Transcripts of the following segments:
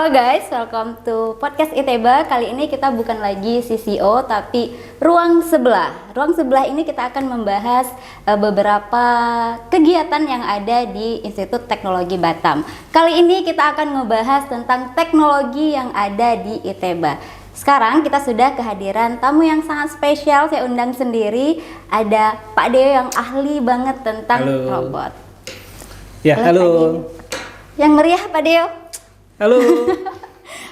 Halo guys, welcome to podcast Iteba. Kali ini kita bukan lagi CCO tapi ruang sebelah. Ruang sebelah ini kita akan membahas beberapa kegiatan yang ada di Institut Teknologi Batam. Kali ini kita akan membahas tentang teknologi yang ada di Iteba. Sekarang kita sudah kehadiran tamu yang sangat spesial, saya undang sendiri. Ada Pak Deo yang ahli banget tentang robot. Ya, halo. Yang meriah Pak Deo. Halo.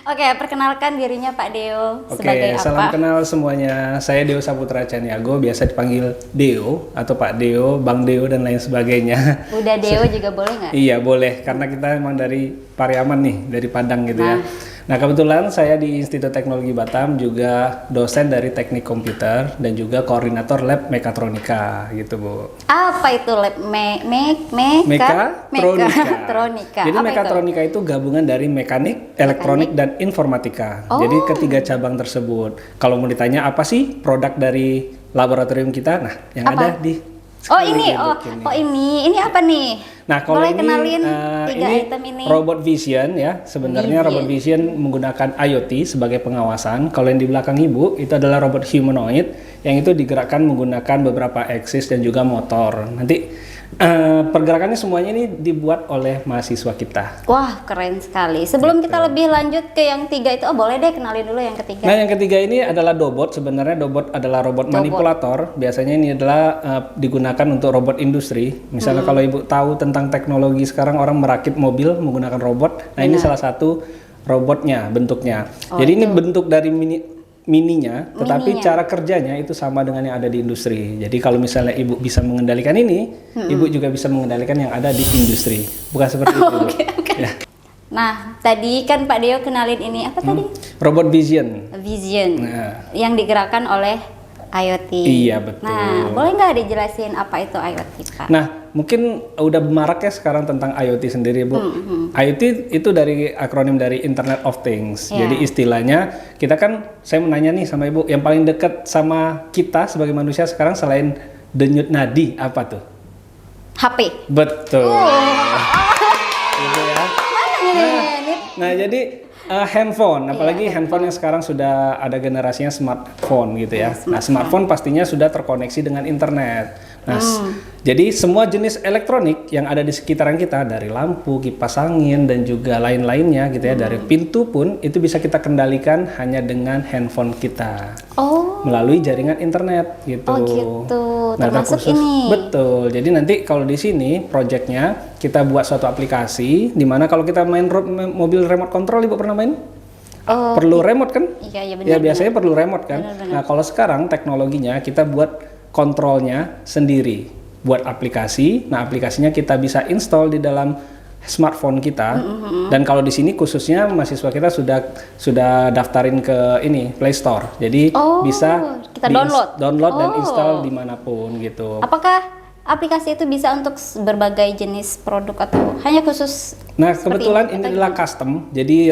Oke, perkenalkan dirinya Pak Deo sebagai apa? Salam kenal semuanya. Saya Deo Saputra Caniago, biasa dipanggil Deo atau Pak Deo, Bang Deo dan lain sebagainya. Udah Deo juga boleh nggak? Iya boleh, karena kita emang dari Pariaman nih, dari Padang gitu ya. Nah kebetulan saya di Institut Teknologi Batam juga dosen dari Teknik Komputer dan juga koordinator Lab Mekatronika gitu Bu. Apa itu Lab Mekatronika? Jadi Mekatronika itu gabungan dari mekanik, elektronik dan informatika. Jadi ketiga cabang tersebut. Kalau mau ditanya apa sih produk dari laboratorium kita? Nah yang ada di ini apa nih? Nah, kalau boleh ini kenalin tiga item ini. Robot Vision ya. Sebenarnya Robot Vision menggunakan IoT sebagai pengawasan. Kalau yang di belakang Ibu itu adalah robot humanoid yang itu digerakkan menggunakan beberapa axis dan juga motor. Nanti pergerakannya semuanya ini dibuat oleh mahasiswa kita. Wah, keren sekali. Sebelum kita lebih lanjut ke yang tiga itu, boleh deh kenalin dulu yang ketiga. Nah, yang ketiga ini adalah Dobot. Sebenarnya Dobot adalah robot manipulator. Biasanya ini adalah digunakan untuk robot industri. Misalnya kalau Ibu tahu tentang teknologi sekarang orang merakit mobil menggunakan robot. Nah, ini salah satu robotnya, bentuknya. Jadi ini bentuk dari mininya, tetapi cara kerjanya itu sama dengan yang ada di industri. Jadi kalau misalnya Ibu bisa mengendalikan ini, Ibu juga bisa mengendalikan yang ada di industri. Bukan seperti itu. Ya. Nah, tadi kan Pak Deo kenalin ini apa tadi? Robot Vision. Yang digerakkan oleh IoT. Iya, betul. Nah, boleh nggak dijelasin apa itu IoT, Pak? Nah, mungkin udah marak ya sekarang tentang IoT sendiri, Bu. IoT itu dari akronim dari Internet of Things. Jadi istilahnya kita kan, saya menanya nih sama Ibu, yang paling dekat sama kita sebagai manusia sekarang selain denyut nadi apa tuh? HP. Betul. Gitu ya. Nah, jadi handphone, apalagi handphone yang sekarang sudah ada generasinya smartphone gitu ya. Nah, smartphone pastinya sudah terkoneksi dengan internet. Nah, jadi semua jenis elektronik yang ada di sekitaran kita, dari lampu, kipas angin dan juga lain-lainnya gitu ya, dari pintu pun itu bisa kita kendalikan hanya dengan handphone kita. Melalui jaringan internet gitu. Oh gitu. Nah, termasuk ini. Betul. Jadi nanti kalau di sini projectnya kita buat suatu aplikasi di mana kalau kita main mobil remote control, Ibu pernah main? Perlu remote kan? Iya benar. Ya biasanya perlu remote kan. Nah, kalau sekarang teknologinya kita buat kontrolnya sendiri, buat aplikasi. Nah, aplikasinya kita bisa install di dalam smartphone kita. Dan kalau di sini khususnya mahasiswa kita sudah daftarin ke ini Play Store. Jadi bisa kita download dan install dimanapun gitu. Apakah aplikasi itu bisa untuk berbagai jenis produk atau hanya khusus? Nah, kebetulan ini adalah custom. Jadi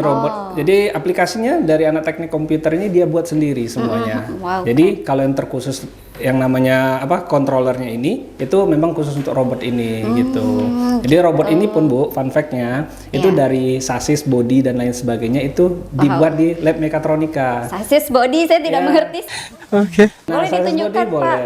jadi aplikasinya dari anak teknik komputer ini dia buat sendiri semuanya. Jadi kalau yang terkhusus yang namanya controllernya ini itu memang khusus untuk robot ini gitu. Jadi robot ini pun Bu, fun fact-nya itu dari sasis, body dan lain sebagainya itu dibuat di Lab Mekatronika. Sasis, body saya tidak mengerti. Nah, boleh ditunjukkan Pak?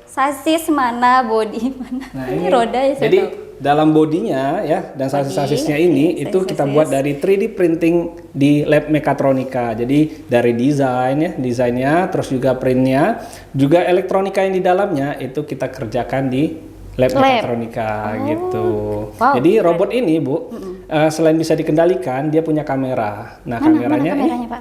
Sasis mana, body mana? Nah, ini roda ya. Jadi dalam bodinya ya dan sasis-sasisnya ini itu kita buat dari 3D printing di Lab Mekatronika. Jadi dari desainnya, terus juga printnya, juga elektronika yang di dalamnya itu kita kerjakan di Lab Mekatronika gitu. Jadi robot ini Bu, selain bisa dikendalikan, dia punya kamera. Nah, kameranya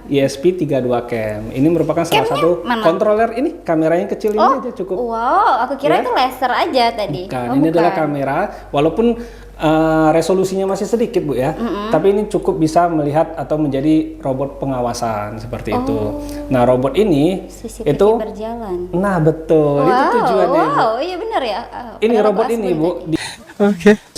ESP32 cam. Ini merupakan salah satu controller ini, kameranya kecil ini aja cukup. Wow, aku kira itu laser aja tadi. Bukan, ini adalah kamera. Walaupun resolusinya masih sedikit Bu ya, tapi ini cukup bisa melihat atau menjadi robot pengawasan seperti itu. Nah, robot ini itu berjalan. Nah, betul. Itu tujuannya. Iya benar ya. Ini robot ini Bu.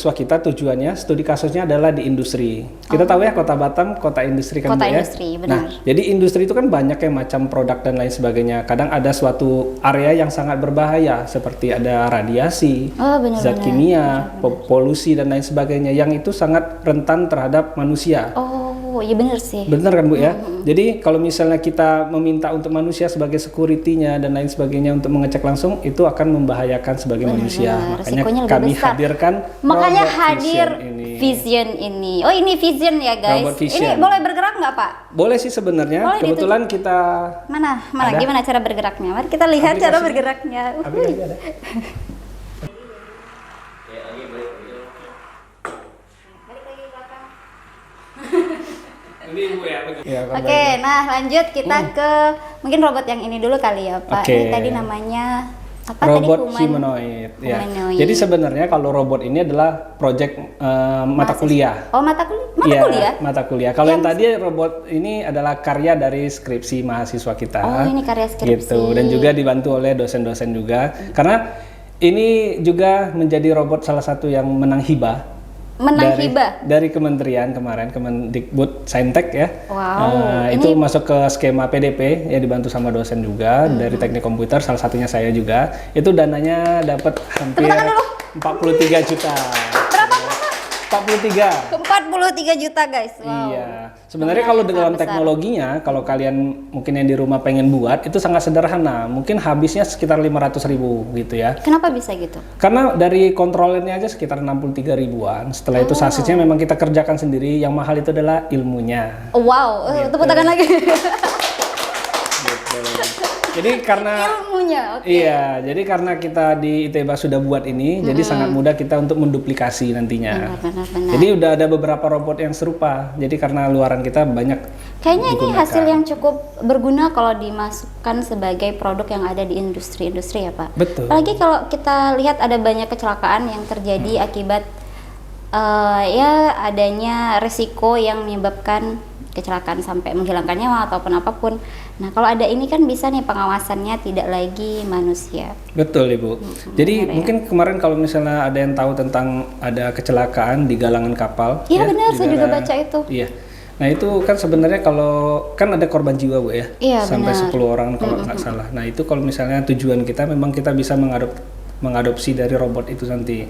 Siswa kita tujuannya studi kasusnya adalah di industri. Kita tahu ya Kota Batam, kota industri kan Bu ya. Benar. Nah, jadi industri itu kan banyak ya macam produk dan lain sebagainya. Kadang ada suatu area yang sangat berbahaya seperti ada radiasi, zat kimia, polusi dan lain sebagainya yang itu sangat rentan terhadap manusia. Oh, iya bener sih. Benar kan Bu ya? Jadi kalau misalnya kita meminta untuk manusia sebagai security-nya dan lain sebagainya untuk mengecek langsung, itu akan membahayakan sebagai manusia. Makanya Resikonya lebih kami besar. hadirkan Makanya robot hadir Vision ini. Vision ini. Oh, ini Vision ya guys. Robot Vision. Ini boleh bergerak nggak Pak? Boleh sih sebenarnya. Boleh Kebetulan kita Mana? Ada. Gimana cara bergeraknya? Mari kita lihat cara Aplikasi. bergeraknya. aplikasi ada. Ini Ibu ya. Oke, nah lanjut kita ke mungkin robot yang ini dulu kali ya Pak. Oke. Ini tadi namanya apa Robot tadi? humanoid. Ya. Humanoid. Jadi sebenarnya kalau robot ini adalah project mata kuliah. Oh, mata Iya, kuliah? mata kuliah. Kalau yang tadi robot ini adalah karya dari skripsi mahasiswa kita. Oh, ini karya skripsi. Gitu. Dan juga dibantu oleh dosen-dosen juga. Karena ini juga menjadi robot salah satu yang menang hibah. Menang dari, hibah. dari kementerian kemarin, Kemendikbud Saintek ya. Wow, Itu masuk ke skema PDP ya, dibantu sama dosen juga dari teknik komputer, salah satunya saya juga. Itu dananya dapat hampir 43 juta. Berapa? 43. 43 juta guys. Wow. Iya. Sebenarnya kalau dalam teknologinya, kalau kalian mungkin yang di rumah pengen buat, itu sangat sederhana. Mungkin habisnya sekitar 500.000 gitu ya. Kenapa bisa gitu? Karena dari kontrolernya aja sekitar 63 ribuan. Setelah itu sasisnya memang kita kerjakan sendiri. Yang mahal itu adalah ilmunya. Wow, Gitu. tepuk tangan lagi. Jadi karena Ilmunya, oke. iya, jadi karena kita di ITEBA sudah buat ini, jadi sangat mudah kita untuk menduplikasi nantinya. Benar. Jadi udah ada beberapa robot yang serupa. Jadi karena luaran kita banyak. Kayaknya ini digunakan. hasil yang cukup berguna kalau dimasukkan sebagai produk yang ada di industri-industri ya Pak. Betul. Apalagi kalau kita lihat ada banyak kecelakaan yang terjadi akibat ya adanya risiko yang menyebabkan kecelakaan sampai menghilangkan nyawa ataupun apapun. Nah, kalau ada ini kan bisa nih pengawasannya tidak lagi manusia. Betul Ibu. Jadi mungkin kemarin kalau misalnya ada yang tahu tentang ada kecelakaan di galangan kapal. Iya benar, di saya juga daerah- baca itu. Iya. Nah itu kan sebenarnya kalau kan ada korban jiwa Bu ya. Iya, Sampai benar. 10 orang kalau nggak salah. Nah itu kalau misalnya tujuan kita memang kita bisa mengadopsi dari robot itu nanti.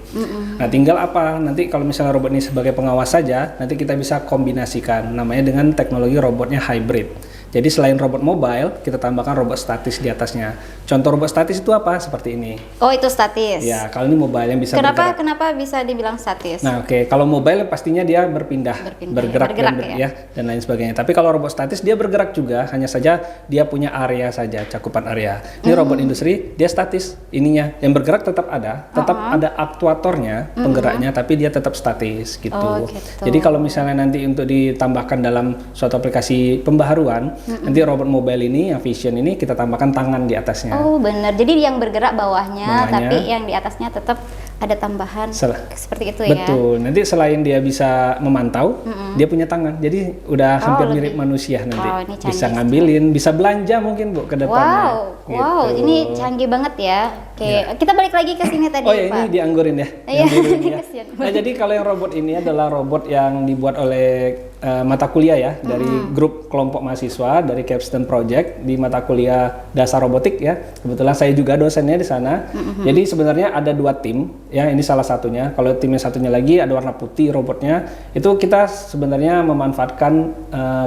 Nah tinggal apa? Nanti kalau misalnya robot ini sebagai pengawas saja, nanti kita bisa kombinasikan namanya dengan teknologi robotnya hybrid. Jadi selain robot mobile, kita tambahkan robot statis di atasnya. Contoh robot statis itu apa? Seperti ini. Oh, itu statis. Ya, kalau ini mobile yang bisa bergerak. Kenapa bisa dibilang statis? Nah, oke. Kalau mobile pastinya dia berpindah, bergerak dan, ya. dan lain sebagainya. Tapi kalau robot statis dia bergerak juga, hanya saja dia punya area saja, cakupan area. Ini robot industri, dia statis ininya. Yang bergerak tetap ada aktuatornya, penggeraknya, tapi dia tetap statis gitu. Oh, gitu. Jadi kalau misalnya nanti untuk ditambahkan dalam suatu aplikasi pembaharuan, nanti robot mobile ini, yang Vision ini kita tambahkan tangan di atasnya. Oh, benar. Jadi yang bergerak bawahnya, Bawahnya. tapi yang di atasnya tetap ada tambahan seperti itu ya. Betul. Nanti selain dia bisa memantau, dia punya tangan. Jadi udah hampir mirip manusia nanti. Oh, ini canggih bisa ngambilin, bisa belanja mungkin Bu ke depannya. Wow, Gitu. ini canggih banget ya. Oke, kita balik lagi ke sini tadi Oh ya, Pak. ini dianggurin ya. Iya, yang biru ini ya. kasihan. Nah, jadi kalau yang robot ini adalah robot yang dibuat oleh mata kuliah ya, dari grup kelompok mahasiswa dari Capstone Project di mata kuliah dasar robotik ya. Kebetulan saya juga dosennya di sana. Jadi sebenarnya ada 2 tim ya, ini salah satunya. Kalau tim yang satunya lagi ada warna putih robotnya. Itu kita sebenarnya memanfaatkan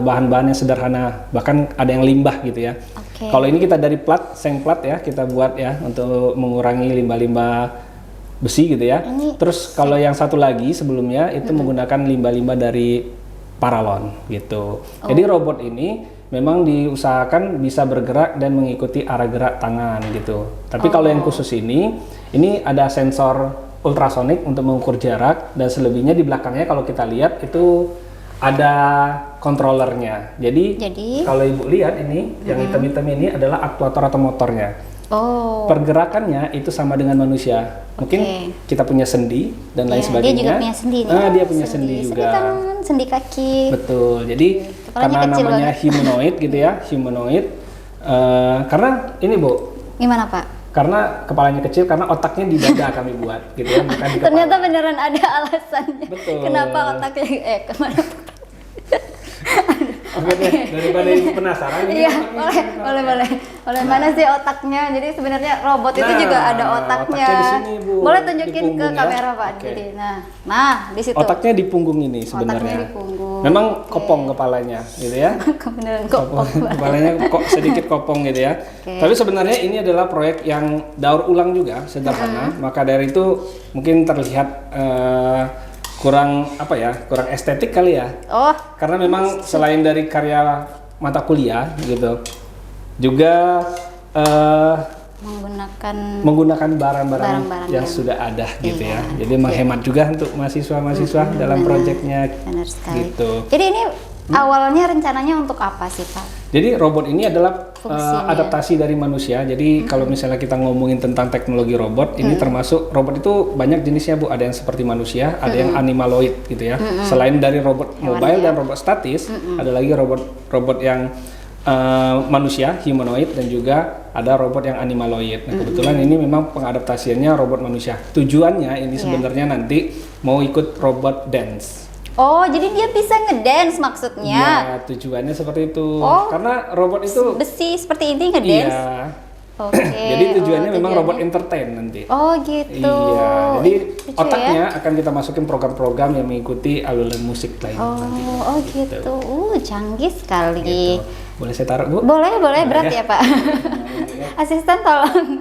bahan-bahan yang sederhana, bahkan ada yang limbah gitu ya. Oke. Kalau ini kita dari seng plat ya, kita buat ya untuk mengurangi limbah-limbah besi gitu ya. Terus kalau yang satu lagi sebelumnya itu menggunakan limbah-limbah dari paralon gitu. Jadi robot ini memang diusahakan bisa bergerak dan mengikuti arah gerak tangan gitu. Tapi kalau yang khusus ini ada sensor ultrasonik untuk mengukur jarak, dan selebihnya di belakangnya kalau kita lihat itu ada controllernya. Jadi kalau Ibu lihat ini yang hitam-hitam ini adalah aktuator atau motornya. Oh. Pergerakannya itu sama dengan manusia. Mungkin kita punya sendi dan lain Iya, sebagainya. dia juga punya sendi nih. Dia punya sendi juga. Sendi tangan, sendi kaki. Betul. Jadi Kepalanya karena kecil namanya banget. humanoid gitu ya, humanoid. Karena ini Bu, Gimana Pak? karena kepalanya kecil, karena otaknya di dada kami buat gitu ya, bukan di kepala. Ternyata beneran ada alasannya. Betul. Kenapa otaknya kemana? Oke deh, daripada ibu penasaran ini. Iya, boleh. Mana sih otaknya? Jadi sebenarnya robot itu juga ada otaknya. Otaknya di sini, Bu. Boleh tunjukin Di punggung, ke kamera, ya. Pak. Oke. Jadi, nah di situ. Otaknya di punggung ini sebenarnya. Otaknya di punggung. Memang Oke. kopong kepalanya, gitu ya. Beneran kopong. Kepalanya kok sedikit kopong gitu ya. Oke. Tapi sebenarnya ini adalah proyek yang daur ulang juga, sederhana. Maka dari itu mungkin terlihat kurang estetik kali ya. Oh, Karena memang selain dari karya mata kuliah gitu, juga menggunakan barang-barang yang sudah ada gitu ya. Jadi menghemat juga untuk mahasiswa-mahasiswa dalam proyeknya. benar sekali. Gitu. Jadi ini awalnya rencananya untuk apa sih, Pak? Jadi robot ini adalah Fungsinya. adaptasi dari manusia. Jadi kalau misalnya kita ngomongin tentang teknologi robot, ini termasuk robot itu banyak jenisnya, Bu. Ada yang seperti manusia, ada yang animaloid gitu ya. Selain dari robot mobile dan robot statis, ada lagi robot yang manusia, humanoid, dan juga ada robot yang animaloid. Nah, kebetulan ini memang pengadaptasiannya robot manusia. Tujuannya ini sebenarnya nanti mau ikut robot dance. Oh, jadi dia bisa ngedance maksudnya. Ya, tujuannya seperti itu. Oh. Karena robot itu Besi seperti ini ngedance. iya. Oke. Jadi tujuannya memang tujuannya. robot entertain nanti. Oh, gitu. Iya. Jadi Lucu otaknya ya? akan kita masukin program-program yang mengikuti alunan musik lain nanti. Oh gitu. Canggih sekali. Gitu. Boleh saya taruh, Bu? Boleh, berat ya, Pak. Asisten tolong.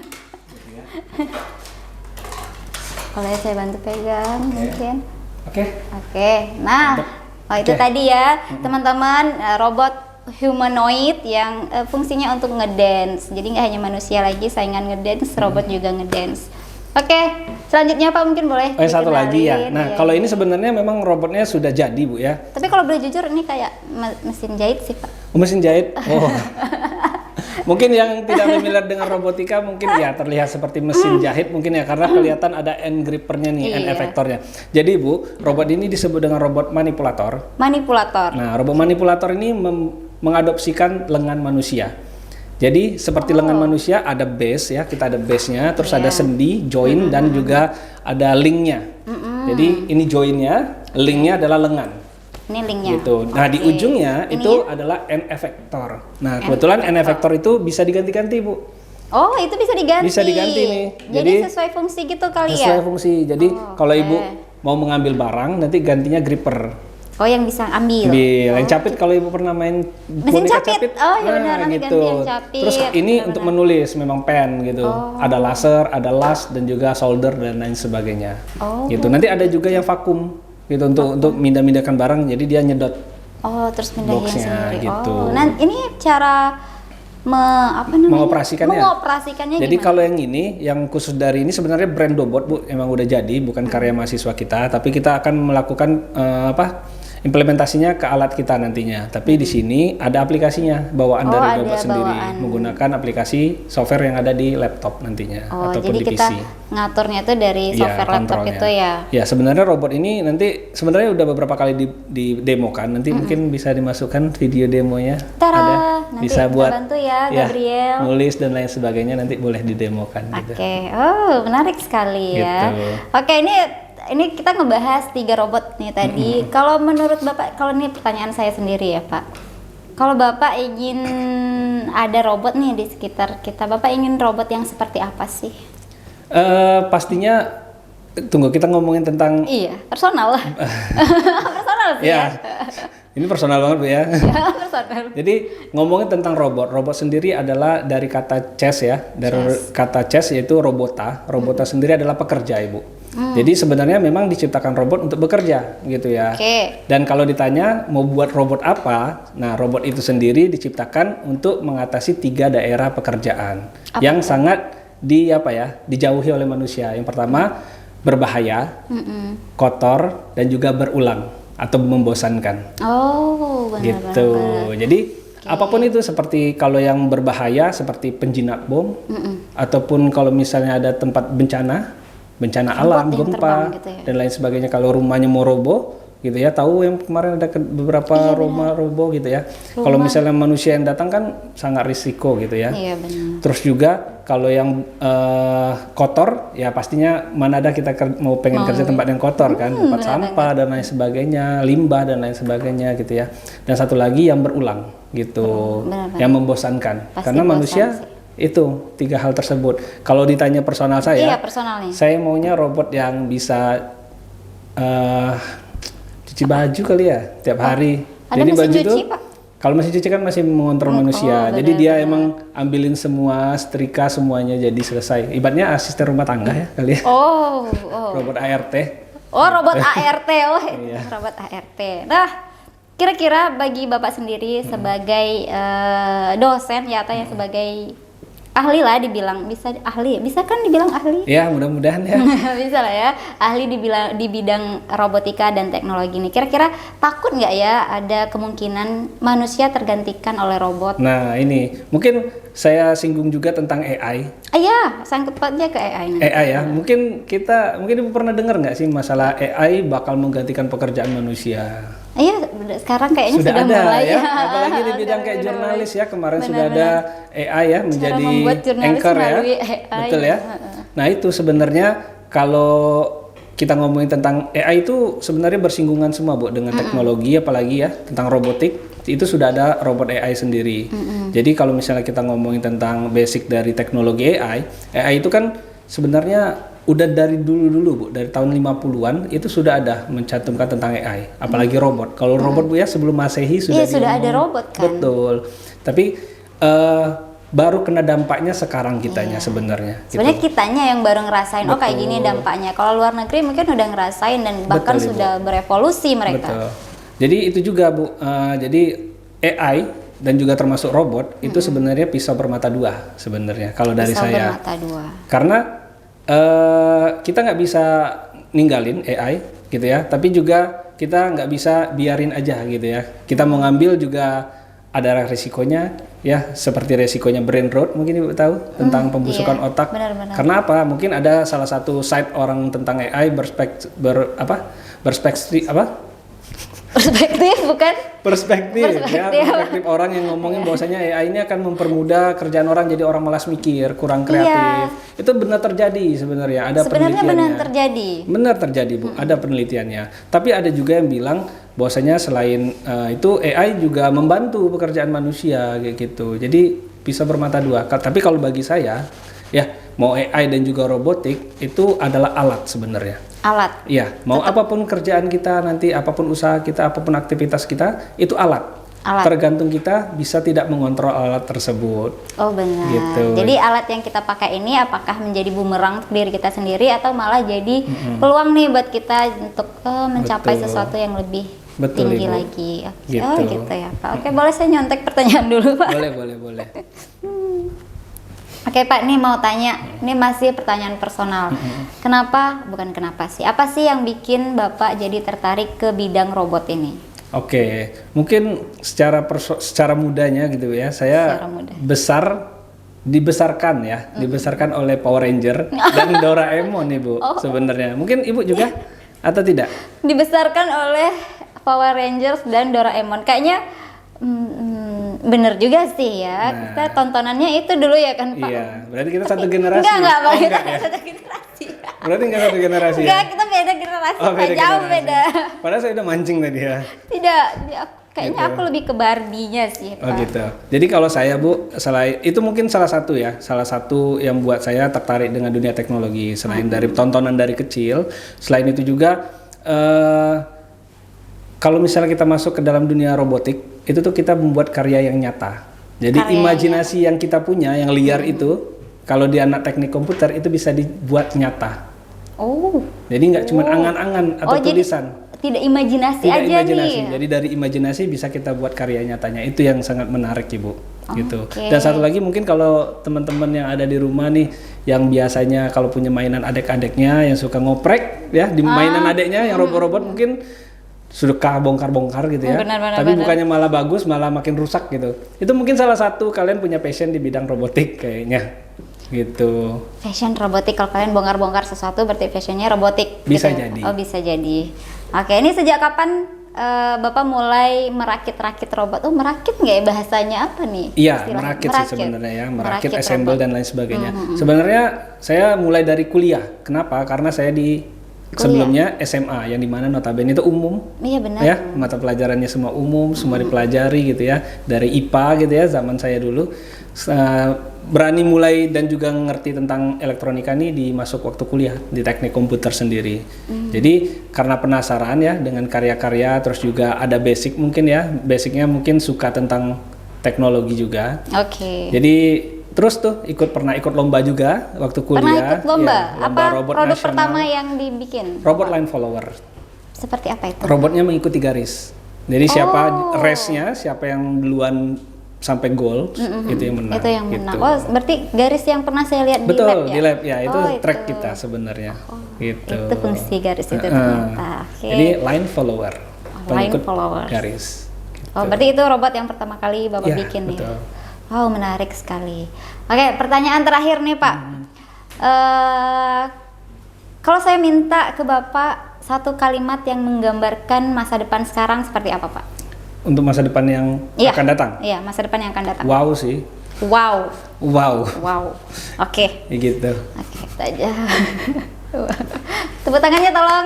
Boleh saya bantu pegang mungkin. Oke. Nah, itu tadi ya, teman-teman, robot humanoid yang fungsinya untuk ngedance. Jadi nggak hanya manusia lagi saingan ngedance, robot juga ngedance. Oke, selanjutnya Pak mungkin boleh Satu lagi ya. dikenalin. Nah, Iya, kalau iya. ini sebenarnya memang robotnya sudah jadi, Bu ya. Tapi kalau boleh jujur ini kayak mesin jahit sih, Pak. Mesin jahit. Oh. Mungkin yang tidak familiar dengan robotika mungkin ya terlihat seperti mesin jahit mungkin ya karena kelihatan ada end grippernya nih, end Iya. efektornya. Jadi Bu, robot ini disebut dengan robot manipulator. Manipulator. Nah, robot manipulator ini mengadopsikan lengan manusia. Jadi seperti lengan manusia ada base ya, kita ada base-nya, terus ada sendi, join dan juga ada link-nya. Jadi ini join-nya, link-nya adalah lengan. Ini linknya. Gitu. Nah, di ujungnya itu adalah end effector. Nah, kebetulan end effector itu bisa diganti-ganti, Bu. Oh, itu bisa diganti. Bisa diganti nih. Jadi sesuai fungsi gitu kali sesuai ya. fungsi. Jadi kalau Ibu mau mengambil barang, nanti gantinya gripper. Oh, yang bisa ambil. Yang capit kalau Ibu pernah main Mesin boneka capit. Oh, iya benar, nanti gitu. ganti yang capit. Terus ini untuk menulis memang pen gitu. Ada laser, ada las dan juga solder dan lain sebagainya. Oh. Gitu. Nanti ada juga yang vakum gitu untuk mindah-mindahkan barang jadi dia nyedot. Oh, terus pindahin Boxnya sendiri. gitu. Oh, nah ini cara mengoperasikannya. Mengoperasikannya Jadi gimana? kalau yang ini, yang khusus dari ini sebenarnya brand Dobot, Bu, emang udah jadi, bukan karya mahasiswa kita, tapi kita akan melakukan implementasinya ke alat kita nantinya. Tapi di sini ada aplikasinya, bawaan dari ada Dobot sendiri, bawaan. menggunakan aplikasi software yang ada di laptop nantinya Oh, ataupun jadi di kita PC. ngaturnya itu dari software laptop kontrolnya. itu ya. Ya, sebenarnya robot ini nanti sebenarnya udah beberapa kali di demokan. Nanti mungkin bisa dimasukkan video demonya. Tara, Ada. nanti Bisa kita buat bantu ya, Gabriel. nulis dan lain sebagainya nanti boleh didemokan Oke, gitu. oh menarik sekali ya. Gitu. Oke, ini kita ngebahas 3 robot nih tadi. Kalau menurut Bapak, kalau ini pertanyaan saya sendiri ya Pak. Kalau Bapak ingin ada robot nih di sekitar kita, Bapak ingin robot yang seperti apa sih? Pastinya tunggu kita ngomongin tentang Iya, personal lah. Personal sih ya. Ini personal banget, Bu ya. Ya, personal. Jadi ngomongin tentang robot, robot sendiri adalah dari kata chess ya, dari kata chess yaitu robota. Robota sendiri adalah pekerja, Ibu. Jadi sebenarnya memang diciptakan robot untuk bekerja, gitu ya. Oke. Dan kalau ditanya mau buat robot apa, nah robot itu sendiri diciptakan untuk mengatasi 3 daerah pekerjaan yang sangat dijauhi oleh manusia. Yang pertama berbahaya, kotor, dan juga berulang atau membosankan. Oh, benar. Gitu. Jadi apapun itu seperti kalau yang berbahaya seperti penjinak bom ataupun kalau misalnya ada tempat bencana alam, yang gempa terbang gitu ya. dan lain sebagainya kalau rumahnya mau roboh, gitu ya. Tahu yang kemarin ada beberapa rumah roboh gitu ya. Kalau misalnya manusia yang datang kan sangat risiko gitu ya. Iya benar. Terus juga kalau yang kotor ya pastinya mana ada kita mau pengen kerja tempat yang kotor kan, tempat sampah dan lain sebagainya, limbah dan lain sebagainya gitu ya. Dan satu lagi yang berulang gitu, yang membosankan. Pasti karena manusia sih. itu 3 hal tersebut. Kalau ditanya personal saya, Iya, personal nih. saya maunya robot yang bisa cuci baju kali ya tiap hari. Ada Jadi mesin baju cuci, tuh Pak? kalau mesin cuci kan masih mengontrol manusia. Jadi benar, dia emang ambilin semua, setrika semuanya jadi selesai. Ibaratnya asisten rumah tangga ya kali ya. Oh. Robot ART. Oh, robot ART. Oh, Iya. robot ART. Nah, kira-kira bagi Bapak sendiri sebagai dosen ya atau yang sebagai ahli lah dibilang, bisa kan dibilang ahli? Ya, mudah-mudahan ya. Bisa lah ya, ahli di bidang robotika dan teknologi ini. Kira-kira takut nggak ya ada kemungkinan manusia tergantikan oleh robot? Nah, ini mungkin saya singgung juga tentang AI. Iya, sangkut pautnya ke AI nih. AI ya, mungkin Ibu pernah dengar nggak sih masalah AI bakal menggantikan pekerjaan manusia? Iya, sekarang kayaknya sudah ada mulai ya, apalagi di bidang kayak jurnalis ya, kemarin sudah ada AI ya menjadi membuat jurnalis anchor ya, melalui AI. betul ya. Nah itu sebenarnya kalau kita ngomongin tentang AI itu sebenarnya bersinggungan semua Bu dengan teknologi, apalagi ya tentang robotik itu sudah ada robot AI sendiri. Jadi kalau misalnya kita ngomongin tentang basic dari teknologi AI itu kan sebenarnya udah dari dulu Bu, dari tahun 50-an itu sudah ada mencantumkan tentang AI, apalagi robot. Kalau robot Bu ya sebelum Masehi sudah sudah ada robot kan. Betul. Tapi baru kena dampaknya sekarang kitanya sebenarnya. Sebenarnya kitanya yang baru ngerasain, oh kayak gini dampaknya. Kalau luar negeri mungkin udah ngerasain dan bahkan Betul, sudah berevolusi mereka. Betul. Jadi itu juga Bu, jadi AI dan juga termasuk robot itu sebenarnya pisau bermata dua sebenarnya kalau dari Pisau saya. bermata dua. Karena kita nggak bisa ninggalin AI gitu ya, tapi juga kita nggak bisa biarin aja gitu ya. Kita mau ngambil juga ada resikonya ya, seperti resikonya brain rot mungkin Ibu tahu tentang pembusukan otak. Benar-benar. Karena apa? Mungkin ada salah satu site orang tentang AI berspektif perspektif orang yang ngomongin bahwasanya AI ini akan mempermudah kerjaan orang, jadi orang malas mikir, kurang kreatif. Itu benar terjadi sebenarnya, ada penelitiannya. Benar terjadi Bu, ada penelitiannya. Tapi ada juga yang bilang bahwasanya selain itu AI juga membantu pekerjaan manusia kayak gitu. Jadi bisa bermata dua. Tapi kalau bagi saya ya, mau AI dan juga robotik itu adalah alat sebenarnya. Alat. Iya, mau apapun kerjaan kita nanti, apapun usaha kita, apapun aktivitas kita, itu alat. Tergantung kita bisa tidak mengontrol alat tersebut. Oh benar. Gitu. Jadi alat yang kita pakai ini apakah menjadi bumerang untuk diri kita sendiri atau malah jadi peluang nih buat kita untuk mencapai sesuatu yang lebih tinggi Ibu. lagi. Gitu. Oh gitu ya Pak. Oke, boleh saya nyontek pertanyaan dulu Pak? Boleh. Oke Pak, nih mau tanya, ini masih pertanyaan personal. Apa sih yang bikin Bapak jadi tertarik ke bidang robot ini? Oke, mungkin secara mudanya gitu ya, saya dibesarkan oleh Power Ranger dan Doraemon Ibu sebenarnya. Mungkin Ibu juga atau tidak? Dibesarkan oleh Power Rangers dan Doraemon, kayaknya bener juga sih ya. Nah, kita tontonannya itu dulu ya kan Pak? Iya, berarti kita satu generasi. Enggak Pak, kita ya? satu generasi. Berarti enggak satu generasi Enggak, ya? kita beda generasi, Oh, Pak. beda Jauh generasi. beda. Padahal saya udah mancing tadi ya. Tidak, kayaknya Gitu. aku lebih ke Barbie-nya sih Pak. Oh gitu. Jadi kalau saya Bu, selain itu mungkin salah satu yang buat saya tertarik dengan dunia teknologi selain dari tontonan dari kecil. Selain itu juga kalau misalnya kita masuk ke dalam dunia robotik, itu tuh kita membuat karya yang nyata. Jadi imajinasi yang kita punya yang liar itu, kalau di anak teknik komputer itu bisa dibuat nyata. Oh. Jadi nggak cuma angan-angan atau tulisan. Tidak imajinasi Tidak aja imajinasi. nih. Jadi dari imajinasi bisa kita buat karya nyatanya. Itu yang sangat menarik Ibu. Gitu. Oke. Dan satu lagi mungkin kalau teman-teman yang ada di rumah nih yang biasanya kalau punya mainan adik-adiknya yang suka ngoprek ya di mainan adiknya yang robot-robot mungkin suka bongkar-bongkar gitu ya. Tapi bukannya malah bagus, malah makin rusak gitu. Itu mungkin salah satu kalian punya passion di bidang robotik kayaknya. Gitu. Fashion robotik, kalau kalian bongkar-bongkar sesuatu berarti fashionnya robotik. Bisa gitu. jadi. Oh bisa jadi. Oke, ini sejak kapan Bapak mulai merakit-rakit robot? Oh, merakit nggak ya bahasanya apa nih? Iya, istilahnya? merakit sih sebenarnya ya, merakit, assemble robot. dan lain sebagainya. Sebenarnya saya mulai dari kuliah. Kenapa? Karena saya di sebelumnya SMA yang dimana notabene itu umum. Iya benar. Ya, mata pelajarannya semua umum, semua dipelajari gitu ya. Dari IPA gitu ya, zaman saya dulu. Berani mulai dan juga ngerti tentang elektronika nih di masuk waktu kuliah di teknik komputer sendiri. Jadi karena penasaran ya dengan karya-karya, terus juga ada basic mungkin ya, basicnya mungkin suka tentang teknologi juga. Oke. Jadi terus tuh pernah ikut lomba juga waktu kuliah. Pernah ikut lomba? Ya, lomba Apa robot produk nasional. pertama yang dibikin? Robot line follower. Seperti apa itu? Robotnya mengikuti garis. Jadi siapa race-nya, siapa yang duluan sampai goal, itu yang menang. Itu yang menang. Gitu. Oh, berarti garis yang pernah saya lihat di Betul, lab ya? di lab ya, itu Oh, track itu. kita sebenarnya. Gitu. Itu fungsi garis itu ternyata. Oke. Jadi line follower. Line Pengikut follower. garis. Oh, berarti itu robot yang pertama kali Bapak Ya, bikin betul. ya? Wow, menarik sekali. Oke, pertanyaan terakhir nih Pak. Kalau saya minta ke Bapak satu kalimat yang menggambarkan masa depan sekarang seperti apa Pak? Untuk masa depan yang Iya. akan datang. Iya, masa depan yang akan datang. Wow sih. Wow. Wow. Wow. Oke. Gitu. Oke, itu aja. Tepuk tangannya tolong.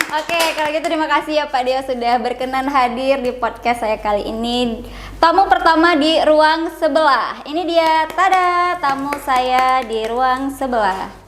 Oke, kalau gitu terima kasih ya Pak Deo sudah berkenan hadir di podcast saya kali ini. Tamu pertama di ruang sebelah. Ini dia, tada, tamu saya di ruang sebelah.